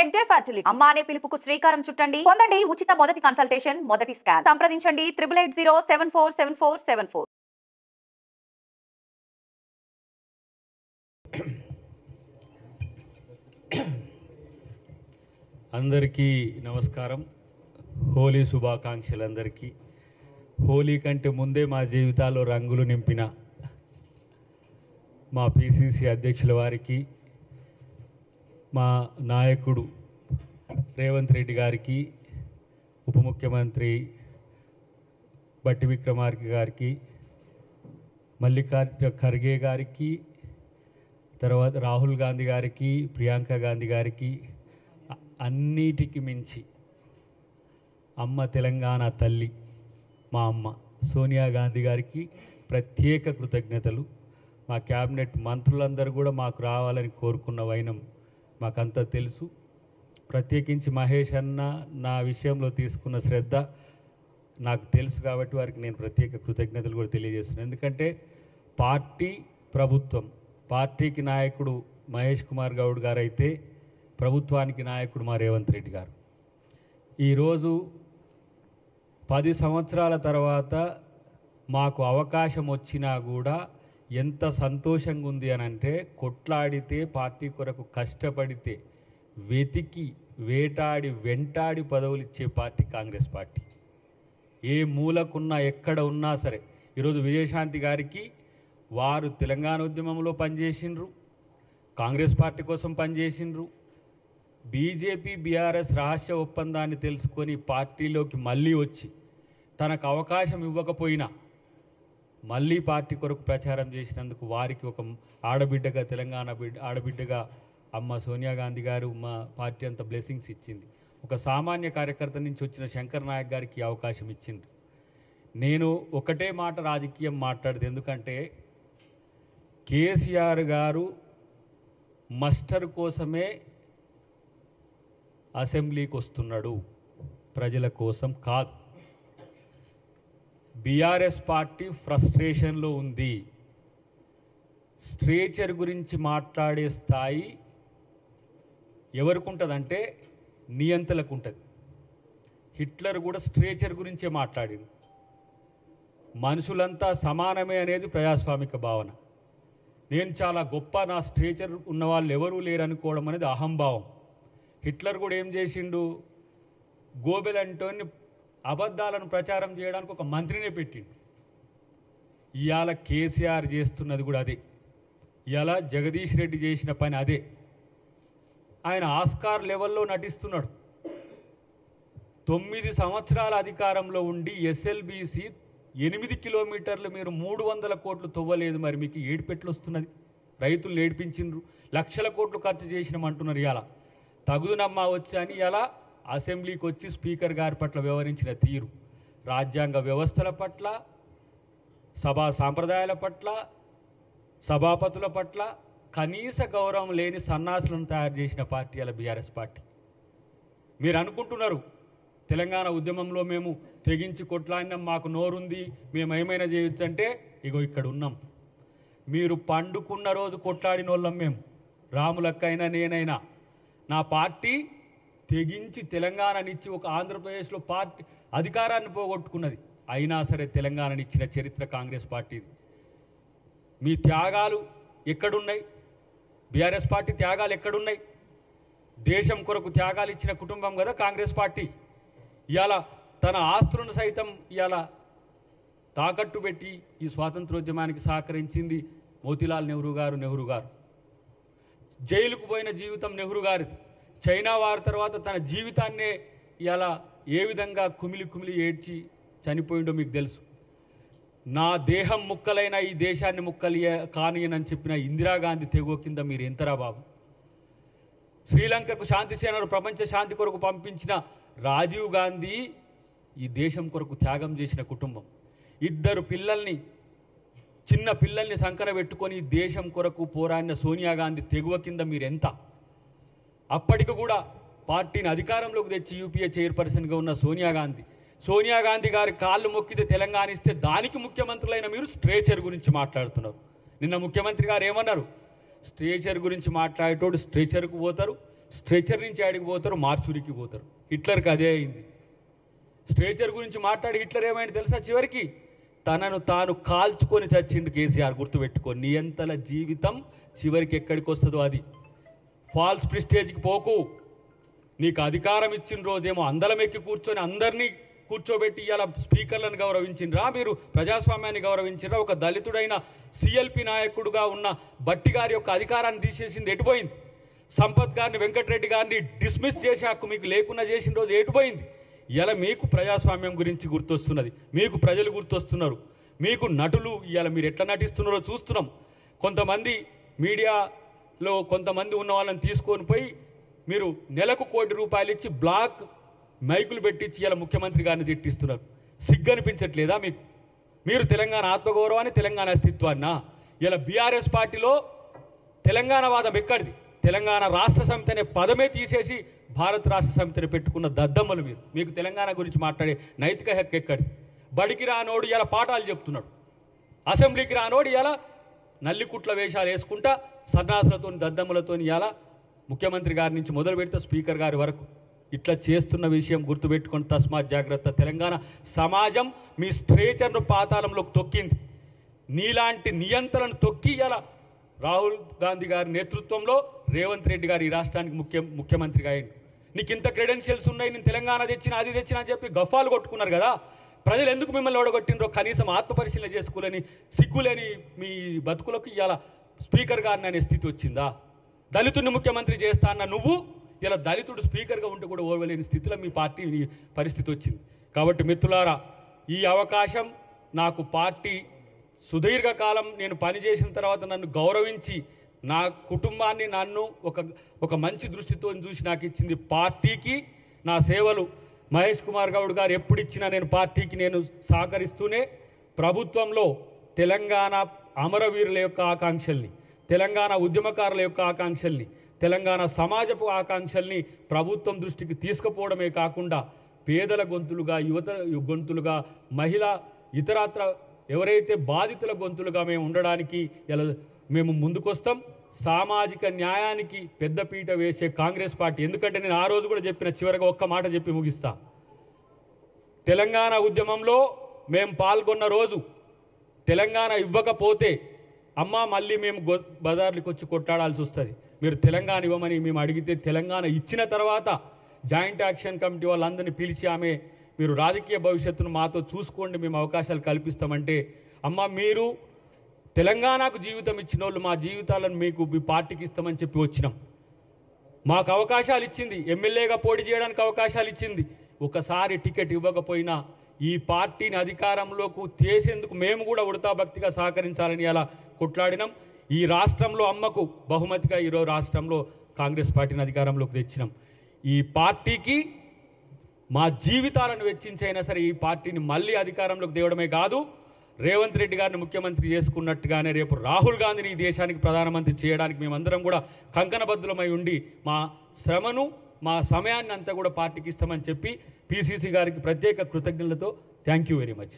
Head day fertility అమ్మ అనే పిలుపుకు శ్రీకారం చుట్టండి. పొందండి ఉచిత మొదటి కన్సల్టేషన్, మొదటి స్కాన్. సంప్రదించండి 8880747474. అందరికీ నమస్కారం. హోలీ శుభాకాంక్షలు అందరికీ. హోలీ కంటే ముందే మా జీవితాల్లో రంగులు నింపిన మా పిసిసి అధ్యక్షుల వారికి, మా నాయకుడు రేవంత్ రెడ్డి గారికి, ఉప ముఖ్యమంత్రి బట్టి విక్రమార్క గారికి, మల్లికార్జున ఖర్గే గారికి, తర్వాత రాహుల్ గాంధీ గారికి, ప్రియాంక గాంధీ గారికి, అన్నిటికి మించి అమ్మ తెలంగాణ తల్లి మా అమ్మ సోనియా గాంధీ గారికి ప్రత్యేక కృతజ్ఞతలు. మా క్యాబినెట్ మంత్రులందరూ కూడా మాకు రావాలని కోరుకున్న వైనం మాకంతా తెలుసు. ప్రత్యేకించి మహేష్ అన్న నా విషయంలో తీసుకున్న శ్రద్ధ నాకు తెలుసు కాబట్టి వారికి నేను ప్రత్యేక కృతజ్ఞతలు కూడా తెలియజేస్తున్నాను. ఎందుకంటే పార్టీ ప్రభుత్వం, పార్టీకి నాయకుడు మహేష్ కుమార్ గౌడ్ గారు అయితే ప్రభుత్వానికి నాయకుడు మా రేవంత్ రెడ్డి గారు. ఈరోజు 10 సంవత్సరాల తర్వాత మాకు అవకాశం వచ్చినా కూడా ఎంత సంతోషంగా ఉంది అని అంటే, కొట్లాడితే పార్టీ కొరకు కష్టపడితే వెతికి వేటాడి వెంటాడి పదవులు ఇచ్చే పార్టీ కాంగ్రెస్ పార్టీ. ఏ మూలకున్నా ఎక్కడ ఉన్నా సరే, ఈరోజు విజయశాంతి గారికి వారు తెలంగాణ ఉద్యమంలో పనిచేసిండ్రు, కాంగ్రెస్ పార్టీ కోసం పనిచేసిండ్రు, బీజేపీ బీఆర్ఎస్ రహస్య ఒప్పందాన్ని తెలుసుకొని పార్టీలోకి మళ్ళీ వచ్చి తనకు అవకాశం ఇవ్వకపోయినా మళ్ళీ పార్టీ కొరకు ప్రచారం చేసినందుకు వారికి ఒక ఆడబిడ్డగా, తెలంగాణ ఆడబిడ్డగా అమ్మ సోనియా గాంధీ గారు మా పార్టీ అంత బ్లెస్సింగ్స్ ఇచ్చింది. ఒక సామాన్య కార్యకర్త నుంచి వచ్చిన శంకర్ నాయక్ గారికి అవకాశం ఇచ్చింది. నేను ఒకటే మాట రాజకీయం మాట్లాడదు, ఎందుకంటే కేసీఆర్ గారు మస్టర్ కోసమే అసెంబ్లీకి వస్తున్నాడు, ప్రజల కోసం కాదు. బీఆర్ఎస్ పార్టీ ఫ్రస్ట్రేషన్లో ఉంది. స్ట్రేచర్ గురించి మాట్లాడే స్థాయి ఎవరికి ఉంటుందంటే నియంతలకు ఉంటుంది. హిట్లర్ కూడా స్ట్రేచర్ గురించే మాట్లాడింది. మనుషులంతా సమానమే అనేది ప్రజాస్వామిక భావన. నేను చాలా గొప్ప, నా స్ట్రేచర్ ఉన్న వాళ్ళు ఎవరూ లేరనుకోవడం అనేది అహంభావం. హిట్లర్ కూడా ఏం చేసిండు, గోబెల్ అంటోని అబద్ధాలను ప్రచారం చేయడానికి ఒక మంత్రినే పెట్టిండు. ఇవాళ కేసీఆర్ చేస్తున్నది కూడా అదే. ఇవాళ జగదీష్ రెడ్డి చేసిన పని అదే. ఆయన ఆస్కార్ లెవెల్లో నటిస్తున్నాడు. 9 సంవత్సరాల అధికారంలో ఉండి ఎస్ఎల్బీసీ 8 కిలోమీటర్లు మీరు 300 కోట్లు తవ్వలేదు, మరి మీకు ఏడుపెట్లు వస్తున్నది? రైతులు ఏడిపించిండ్రు, లక్షల కోట్లు ఖర్చు చేసినామంటున్నారు. ఇలా తగుదునమ్మా వచ్చి అని ఇలా అసెంబ్లీకి వచ్చి స్పీకర్ గారి పట్ల వ్యవహరించిన తీరు, రాజ్యాంగ వ్యవస్థల పట్ల, సభా సాంప్రదాయాల పట్ల, సభాపతుల పట్ల కనీస గౌరవం లేని సన్నాసులను తయారు చేసిన పార్టీ అలా బీఆర్ఎస్ పార్టీ. మీరు అనుకుంటున్నారు తెలంగాణ ఉద్యమంలో మేము తెగించి కొట్లాడినాం, మాకు నోరుంది, మేము ఏమైనా చేయొచ్చు అంటే, ఇగో ఇక్కడ ఉన్నాం. మీరు పండుకున్న రోజు కొట్లాడిన వాళ్ళం మేము, రాములక్కైనా నేనైనా. నా పార్టీ తెగించి తెలంగాణనిచ్చి ఒక ఆంధ్రప్రదేశ్లో పార్టీ అధికారాన్ని పోగొట్టుకున్నది, అయినా సరే తెలంగాణనిచ్చిన చరిత్ర కాంగ్రెస్ పార్టీది. మీ త్యాగాలు ఎక్కడున్నాయి? బీఆర్ఎస్ పార్టీ త్యాగాలు ఎక్కడున్నాయి? దేశం కొరకు త్యాగాలు ఇచ్చిన కుటుంబం కదా కాంగ్రెస్ పార్టీ. ఇవాళ తన ఆస్తులను సైతం ఇవాళ తాకట్టు పెట్టి ఈ స్వాతంత్రోద్యమానికి సహకరించింది మోతీలాల్ నెహ్రూ గారు. జైలుకు పోయిన జీవితం నెహ్రూ గారిది. చైనా వారి తర్వాత తన జీవితాన్నే ఇలా ఏ విధంగా కుమిలి ఏడ్చి చనిపోయిండో మీకు తెలుసు. నా దేహం ముక్కలైన ఈ దేశాన్ని ముక్కలు కానియనని చెప్పిన ఇందిరాగాంధీ తెగువ కింద మీరు ఎంతరా బాబు. శ్రీలంకకు శాంతి సేనను ప్రపంచ శాంతి కొరకు పంపించిన రాజీవ్ గాంధీ ఈ దేశం కొరకు త్యాగం చేసిన కుటుంబం. 2 పిల్లల్ని, చిన్న పిల్లల్ని సంకన పెట్టుకొని దేశం కొరకు పోరాడిన సోనియా గాంధీ తెగువ కింద మీరెంత. అప్పటికి కూడా పార్టీని అధికారంలోకి తెచ్చి యూపీఏ చైర్పర్సన్గా ఉన్న సోనియా గాంధీ గారి కాళ్ళు మొక్కితే తెలంగాణ ఇస్తే దానికి ముఖ్యమంత్రులైన మీరు స్ట్రేచర్ గురించి మాట్లాడుతున్నారు. నిన్న ముఖ్యమంత్రి గారు ఏమన్నారు? స్ట్రేచర్ గురించి మాట్లాడేటోడు స్ట్రేచర్కు పోతారు, స్ట్రెచర్ నుంచి ఆడికి పోతారు, మార్చురికి పోతారు. హిట్లర్కి అదే అయింది. స్ట్రెచర్ గురించి మాట్లాడి హిట్లర్ ఏమైంది తెలుసా? చివరికి తనను తాను కాల్చుకొని చచ్చిండు కేసీఆర్. గుర్తుపెట్టుకో, నియంతల జీవితం చివరికి ఎక్కడికి వస్తుందో అది. ఫాల్స్ ప్రిస్టేజ్కి పోకు. నీకు అధికారం ఇచ్చిన రోజేమో అందలం ఎక్కి కూర్చొని అందరినీ కూర్చోబెట్టి ఇవాళ స్పీకర్లను గౌరవించిండ్రా? మీరు ప్రజాస్వామ్యాన్ని గౌరవించిండ్రా? ఒక దళితుడైన సిఎల్పి నాయకుడుగా ఉన్న బట్టి గారి యొక్క అధికారాన్ని తీసేసింది ఎటుపోయింది? సంపత్ గారిని, వెంకటరెడ్డి గారిని డిస్మిస్ చేసే హక్కు మీకు లేకుండా చేసిన రోజు ఎటుపోయింది? ఇలా మీకు ప్రజాస్వామ్యం గురించి గుర్తొస్తున్నది, మీకు ప్రజలు గుర్తొస్తున్నారు, మీకు నటులు ఇవాళ మీరు ఎట్లా నటిస్తున్నారో చూస్తున్నాం. కొంతమంది మీడియాలో కొంతమంది ఉన్న వాళ్ళని తీసుకొని పోయి మీరు నెలకు ₹1 కోటి ఇచ్చి బ్లాక్ మైకులు పెట్టించి ఇలా ముఖ్యమంత్రి గారిని తిట్టిస్తున్నారు. సిగ్గనిపించట్లేదా మీకు? మీరు తెలంగాణ ఆత్మగౌరవాన్ని, తెలంగాణ అస్తిత్వాన్నా? ఇలా బీఆర్ఎస్ పార్టీలో తెలంగాణ వాదం ఎక్కడిది? తెలంగాణ రాష్ట్ర సమితి అనే పదమే తీసేసి భారత రాష్ట్ర సమితిని పెట్టుకున్న దద్దమ్మలు మీరు. మీకు తెలంగాణ గురించి మాట్లాడే నైతిక హక్కు ఎక్కడిది? బడికి రానోడు ఇలా పాఠాలు చెప్తున్నాడు, అసెంబ్లీకి రానోడు ఇలా నల్లికుట్ల వేషాలు వేసుకుంటా సన్నాసులతో, దద్దమ్మలతో ఇలా ముఖ్యమంత్రి గారి నుంచి మొదలు పెడితే స్పీకర్ గారి వరకు ఇట్లా చేస్తున్న విషయం గుర్తుపెట్టుకొని తస్మాత్ జాగ్రత్త. తెలంగాణ సమాజం మీ స్ట్రేచర్ను పాతాళంలోకి తొక్కింది. నీలాంటి నియంత్రణను తొక్కి ఇలా రాహుల్ గాంధీ గారి నేతృత్వంలో రేవంత్ రెడ్డి గారు ఈ రాష్ట్రానికి ముఖ్యమంత్రిగా అయ్యింది. నీకు ఇంత క్రెడెన్షియల్స్ ఉన్నాయి, నేను తెలంగాణ తెచ్చిన, అది తెచ్చిన అని చెప్పి గఫాలు కొట్టుకున్నారు కదా. ప్రజలు ఎందుకు మిమ్మల్ని ఓడగొట్టినరో కనీసం ఆత్మపరిశీలన చేసుకోలేని, సిగ్గులేని మీ బతుకులకు ఇవాళ స్పీకర్ గారిని అనే స్థితి వచ్చిందా? దళితుడిని ముఖ్యమంత్రి చేస్తా అన్న నువ్వు ఇలా దళితుడు స్పీకర్గా ఉంటే కూడా ఓర్వలేని స్థితిలో మీ పార్టీ పరిస్థితి వచ్చింది. కాబట్టి మిత్రులారా, ఈ అవకాశం నాకు పార్టీ సుదీర్ఘకాలం నేను పనిచేసిన తర్వాత నన్ను గౌరవించి నా కుటుంబాన్ని నన్ను ఒక మంచి దృష్టితో చూసి నాకు ఇచ్చింది పార్టీకి. నా సేవలు మహేష్ కుమార్ గౌడ్ గారు ఎప్పుడు ఇచ్చినా నేను పార్టీకి నేను సహకరిస్తూనే ప్రభుత్వంలో తెలంగాణ అమరవీరుల యొక్క ఆకాంక్షల్ని, తెలంగాణ ఉద్యమకారుల యొక్క ఆకాంక్షల్ని, తెలంగాణ సమాజపు ఆకాంక్షల్ని ప్రభుత్వం దృష్టికి తీసుకుపోవడమే కాకుండా పేదల గొంతులుగా, యువత గొంతులుగా, మహిళా ఇతరత్ర ఎవరైతే బాధితుల గొంతులుగా మేము ఉండడానికి ఇలా మేము ముందుకొస్తాం. సామాజిక న్యాయానికి పెద్దపీట వేసే కాంగ్రెస్ పార్టీ. ఎందుకంటే నేను ఆ రోజు కూడా చెప్పిన, చివరిగా ఒక్క మాట చెప్పి ముగిస్తా. తెలంగాణ ఉద్యమంలో మేము పాల్గొన్న రోజు తెలంగాణ ఇవ్వకపోతే అమ్మ మళ్ళీ మేము బజార్లకు వచ్చి కొట్టాడాల్సి వస్తుంది, మీరు తెలంగాణ ఇవ్వమని మేము అడిగితే, తెలంగాణ ఇచ్చిన తర్వాత జాయింట్ యాక్షన్ కమిటీ వాళ్ళందరినీ పిలిచి ఆమె మీరు రాజకీయ భవిష్యత్తును మాతో చూసుకోండి, మేము అవకాశాలు కల్పిస్తామంటే, అమ్మ మీరు తెలంగాణకు జీవితం ఇచ్చిన వాళ్ళు మా జీవితాలను మీకు మీ పార్టీకి ఇస్తామని చెప్పి వచ్చినాం. మాకు అవకాశాలు ఇచ్చింది, ఎమ్మెల్యేగా పోటీ చేయడానికి అవకాశాలు ఇచ్చింది. ఒకసారి టికెట్ ఇవ్వకపోయినా ఈ పార్టీని అధికారంలోకి చేసేందుకు మేము కూడా ఉడతా భక్తిగా సహకరించాలని అలా కొట్లాడినాం. ఈ రాష్ట్రంలో అమ్మకు బహుమతిగా ఈరోజు రాష్ట్రంలో కాంగ్రెస్ పార్టీని అధికారంలోకి తెచ్చినాం. ఈ పార్టీకి మా జీవితాలను వెచ్చించైనా సరే ఈ పార్టీని మళ్ళీ అధికారంలోకి తేవడమే కాదు, రేవంత్ రెడ్డి గారిని ముఖ్యమంత్రి చేసుకున్నట్టుగానే రేపు రాహుల్ గాంధీని ఈ దేశానికి ప్రధానమంత్రి చేయడానికి మేమందరం కూడా కంకణబద్ధులమై ఉండి మా శ్రమను, మా సమయాన్ని అంతా కూడా పార్టీకి ఇస్తామని చెప్పి పిసిసి గారికి ప్రత్యేక కృతజ్ఞతలతో థ్యాంక్ యూ వెరీ మచ్.